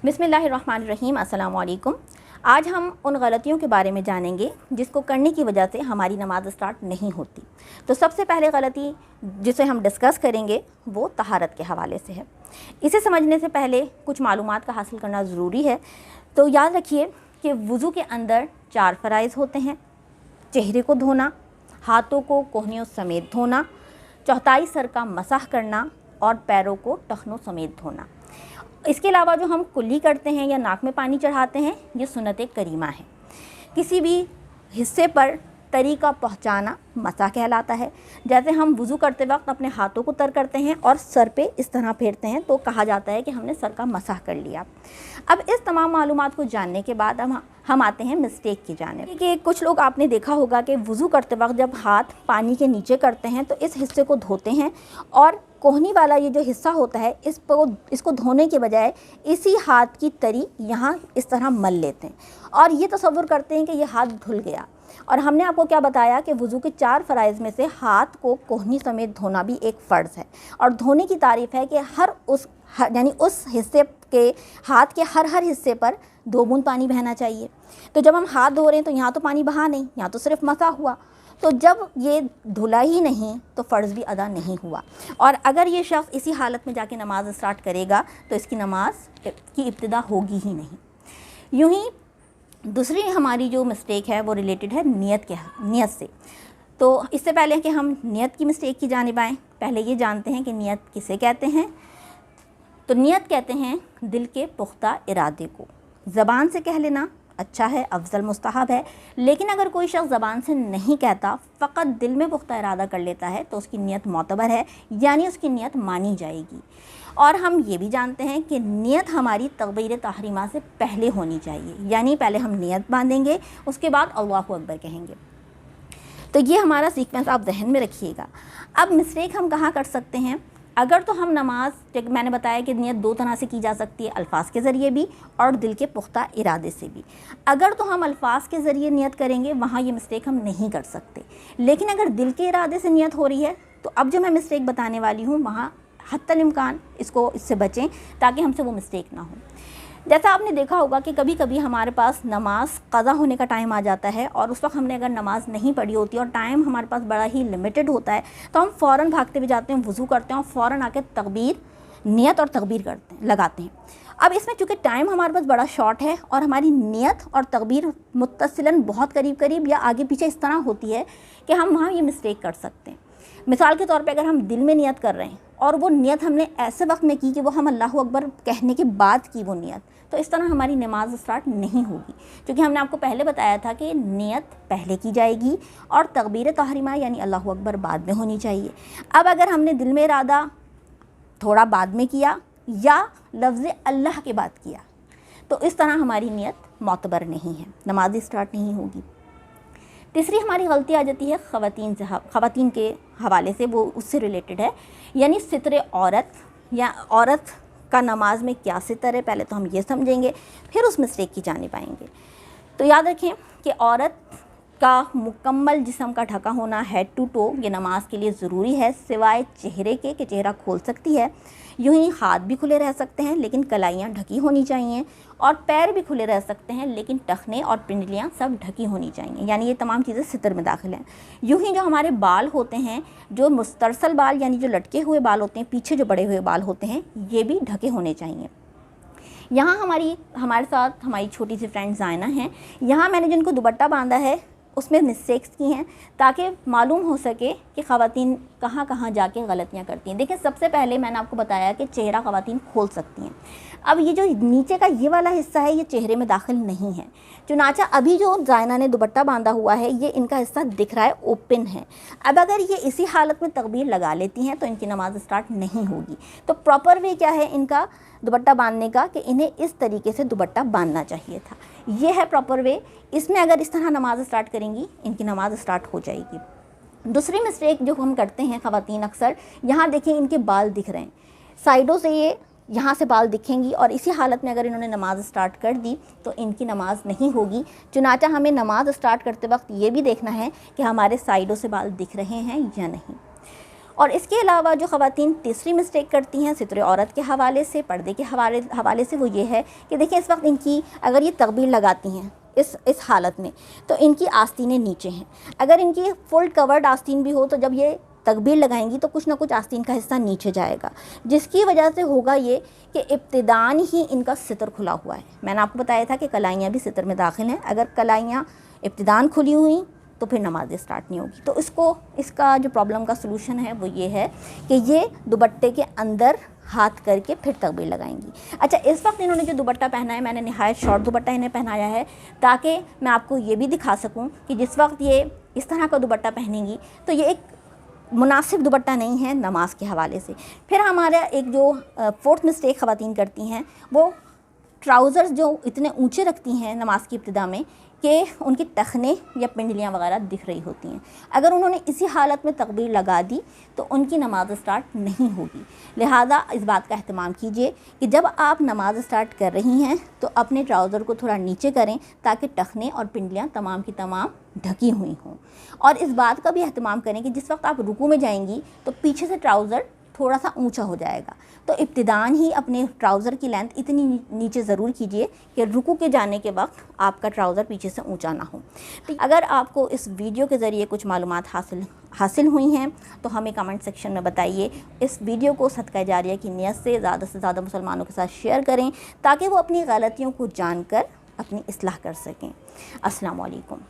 बिस्मिल्लाहिर्रहमानिर्रहीम, अस्सलाम वालेकुम। आज हम उन गलतियों के बारे में जानेंगे जिसको करने की वजह से हमारी नमाज स्टार्ट नहीं होती। तो सबसे पहले गलती जिसे हम डिस्कस करेंगे वो तहारत के हवाले से है। इसे समझने से पहले कुछ मालूमात का हासिल करना ज़रूरी है। तो याद रखिए कि वज़ू के अंदर 4 फ़राइज़ होते हैं: चेहरे को धोना, हाथों को कोहनियों समेत धोना, चौथाई सर का मसाह करना और पैरों को टखनों समेत धोना। इसके अलावा जो हम कुल्ली करते हैं या नाक में पानी चढ़ाते हैं, ये सुन्नत करीमा है। किसी भी हिस्से पर तरी का पहुँचाना मसा कहलाता है। जैसे हम वज़ू करते वक्त अपने हाथों को तर करते हैं और सर पे इस तरह फेरते हैं तो कहा जाता है कि हमने सर का मसाह कर लिया। अब इस तमाम मालूमात को जानने के बाद हम आते हैं मिस्टेक की जानिब। कि कुछ लोग आपने देखा होगा कि वज़ू करते वक्त जब हाथ पानी के नीचे करते हैं तो इस हिस्से को धोते हैं और कोहनी वाला ये जो हिस्सा होता है इसको धोने के बजाय इसी हाथ की तरी यहाँ इस तरह मल लेते हैं और ये तसव्वुर करते हैं कि ये हाथ धुल गया। और हमने आपको क्या बताया कि वज़ू के 4 फ़राइज़ में से हाथ को कोहनी समेत धोना भी एक फ़र्ज़ है। और धोने की तारीफ़ है कि यानी उस हिस्से के हाथ के हर हिस्से पर 2 बूंद पानी बहना चाहिए। तो जब हम हाथ धो रहे हैं तो यहाँ तो पानी बहा नहीं, यहाँ तो सिर्फ मसा हुआ। तो जब ये धुला ही नहीं तो फ़र्ज़ भी अदा नहीं हुआ। और अगर ये शख्स इसी हालत में जाके नमाज़ स्टार्ट करेगा तो इसकी नमाज की इब्तिदा होगी ही नहीं। यूँ ही दूसरी हमारी जो मिस्टेक है वो रिलेटेड है नियत से। तो इससे पहले कि हम नियत की मिस्टेक की जानिब आएँ, पहले ये जानते हैं कि नियत किसे कहते हैं। तो नियत कहते हैं दिल के पुख्ता इरादे को। ज़बान से कह लेना अच्छा है, अफजल मुस्तहब है, लेकिन अगर कोई शख्स ज़बान से नहीं कहता, फ़कत दिल में पुख्ता इरादा कर लेता है तो उसकी नियत मोतबर है, यानी उसकी नियत मानी जाएगी। और हम ये भी जानते हैं कि नियत हमारी तकबीर तहरीमा से पहले होनी चाहिए, यानी पहले हम नियत बांधेंगे, उसके बाद अल्लाहु अकबर कहेंगे। तो ये हमारा सीक्वेंस आप जहन में रखिएगा। अब मिस्टेक हम कहाँ कर सकते हैं? अगर तो हम नमाज, मैंने बताया कि नियत 2 तरह से की जा सकती है, अल्फाज के ज़रिए भी और दिल के पुख्ता इरादे से भी। अगर तो हम अल्फाज के ज़रिए नियत करेंगे वहाँ ये मिस्टेक हम नहीं कर सकते, लेकिन अगर दिल के इरादे से नियत हो रही है तो अब जो मैं मिस्टेक बताने वाली हूँ वहाँ हत्तल इम्कान इससे बचें ताकि हमसे वो मिस्टेक ना हो। जैसा आपने देखा होगा कि कभी कभी हमारे पास नमाज क़ज़ा होने का टाइम आ जाता है और उस वक्त हमने अगर नमाज़ नहीं पढ़ी होती और टाइम हमारे पास बड़ा ही लिमिटेड होता है तो हम फ़ौरन भागते हुए जाते हैं, वज़ू करते हैं और फ़ौरन आके नियत और तकबीर लगाते हैं। अब इसमें चूँकि टाइम हमारे पास बड़ा शॉर्ट है और हमारी नियत और तकबीर मुत्तसिलन बहुत करीब या आगे पीछे इस तरह होती है कि हम वहाँ ये मिस्टेक कर सकते हैं। मिसाल के तौर पे अगर हम दिल में नियत कर रहे हैं और वो नियत हमने ऐसे वक्त में की कि वो हम अल्लाहु अकबर कहने के बाद की वो नियत, तो इस तरह हमारी नमाज स्टार्ट नहीं होगी, क्योंकि हमने आपको पहले बताया था कि नियत पहले की जाएगी और तकबीर तहरीमा यानी अल्लाहु अकबर बाद में होनी चाहिए। अब अगर हमने दिल में इरादा थोड़ा बाद में किया या लफ्ज़ अल्लाह के बाद किया तो इस तरह हमारी नियत मोतबर नहीं है, नमाज स्टार्ट नहीं होगी। तीसरी हमारी गलती आ जाती है ख़वातीन के हवाले से, वो उससे रिलेटेड है, यानी सितरे औरत या औरत का नमाज में क्या सितर है। पहले तो हम ये समझेंगे, फिर उस मिस्टेक की जानिब आएंगे। तो याद रखें कि औरत का मुकम्मल जिस्म का ढका होना हेड टू टो ये नमाज के लिए ज़रूरी है, सिवाय चेहरे के कि चेहरा खोल सकती है। यूँ ही हाथ भी खुले रह सकते हैं लेकिन कलाइयाँ ढकी होनी चाहिए, और पैर भी खुले रह सकते हैं लेकिन टखने और पिंडलियाँ सब ढकी होनी चाहिए, यानी ये तमाम चीज़ें सितर में दाखिल हैं। यूँ ही जो हमारे बाल होते हैं, जो मुस्तरसल बाल यानी जो लटके हुए बाल होते हैं, पीछे जो बड़े हुए बाल होते हैं, ये भी ढके होने चाहिए। यहाँ हमारे साथ हमारी छोटी सी फ्रेंड ज़ायना हैं। यहाँ मैंने जिनको दुपट्टा बांधा है उसमें मिस्टेक्स की हैं ताकि मालूम हो सके कि ख़वातीन कहाँ कहाँ जाके गलतियाँ करती हैं। देखिए, सबसे पहले मैंने आपको बताया कि चेहरा ख़वातीन खोल सकती हैं। अब ये जो नीचे का ये वाला हिस्सा है ये चेहरे में दाखिल नहीं है, चुनाचा अभी जो ज़ायना ने दुपट्टा बांधा हुआ है ये इनका हिस्सा दिख रहा है, ओपन है। अब अगर ये इसी हालत में तकबीर लगा लेती हैं तो इनकी नमाज स्टार्ट नहीं होगी। तो प्रॉपर वे क्या है इनका दुपट्टा बांधने का कि इन्हें इस तरीके से दुपट्टा बांधना चाहिए था, ये है प्रॉपर वे। इसमें अगर इस तरह नमाज स्टार्ट करेंगी इनकी नमाज स्टार्ट हो जाएगी। दूसरी मिस्टेक जो हम करते हैं ख़वातीन अक्सर, यहाँ देखें इनके बाल दिख रहे हैं, साइडों से ये यहाँ से बाल दिखेंगी और इसी हालत में अगर इन्होंने नमाज़ स्टार्ट कर दी तो इनकी नमाज नहीं होगी। चुनाचा हमें नमाज स्टार्ट करते वक्त ये भी देखना है कि हमारे साइडों से बाल दिख रहे हैं या नहीं। और इसके अलावा जो ख़वातीन तीसरी मिस्टेक करती हैं सित्र औरत के हवाले से, पर्दे के हवाले से, वो ये है कि देखिए इस वक्त इनकी अगर ये तकबीर लगाती हैं इस हालत में, तो इनकी आस्तीनें नीचे हैं। अगर इनकी फुल कवर्ड आस्तीन भी हो तो जब ये तकबीर लगाएंगी तो कुछ ना कुछ आस्तीन का हिस्सा नीचे जाएगा, जिसकी वजह से होगा ये कि इब्तिदान ही इनका सितर खुला हुआ है। मैंने आपको बताया था कि कलाइयाँ भी सितर में दाखिल हैं। अगर कलाइयाँ इब्तिदान खुली हुई तो फिर नमाज स्टार्ट नहीं होगी। तो इसका जो प्रॉब्लम का सलूशन है वो ये है कि ये दुपट्टे के अंदर हाथ करके फिर तकबीर लगाएंगी। अच्छा, इस वक्त इन्होंने जो दुपट्टा पहना है, मैंने नहायत शॉर्ट दुपट्टा इन्हें पहनाया है ताकि मैं आपको ये भी दिखा सकूं कि जिस वक्त ये इस तरह का दुपट्टा पहनेंगी तो ये एक मुनासिब दुपट्टा नहीं है नमाज के हवाले से। फिर हमारा एक जो फोर्थ मिस्टेक ख़वातीन करती हैं, वो ट्राउज़र्स जो इतने ऊंचे रखती हैं नमाज की इब्तिदा में कि उनकी टखने या पिंडलियाँ वगैरह दिख रही होती हैं। अगर उन्होंने इसी हालत में तकबीर लगा दी तो उनकी नमाज स्टार्ट नहीं होगी। लिहाजा इस बात का एहतमाम कीजिए कि जब आप नमाज स्टार्ट कर रही हैं तो अपने ट्राउज़र को थोड़ा नीचे करें ताकि टखने और पिंडलियाँ तमाम की तमाम ढकी हुई हों। और इस बात का भी एहतमाम करें कि जिस वक्त आप रुकू में जाएंगी तो पीछे से ट्राउज़र थोड़ा सा ऊंचा हो जाएगा। तो इब्तिदान ही अपने ट्राउज़र की लेंथ इतनी नीचे ज़रूर कीजिए कि रुकू के जाने के वक्त आपका ट्राउज़र पीछे से ऊंचा ना हो। तो अगर आपको इस वीडियो के ज़रिए कुछ मालूमात हासिल हुई हैं तो हमें कमेंट सेक्शन में बताइए। इस वीडियो को सदका जारिया की नियत से ज़्यादा मुसलमानों के साथ शेयर करें ताकि वो अपनी गलतियों को जानकर अपनी इस्लाह कर सकें। अस्सलाम वालेकुम।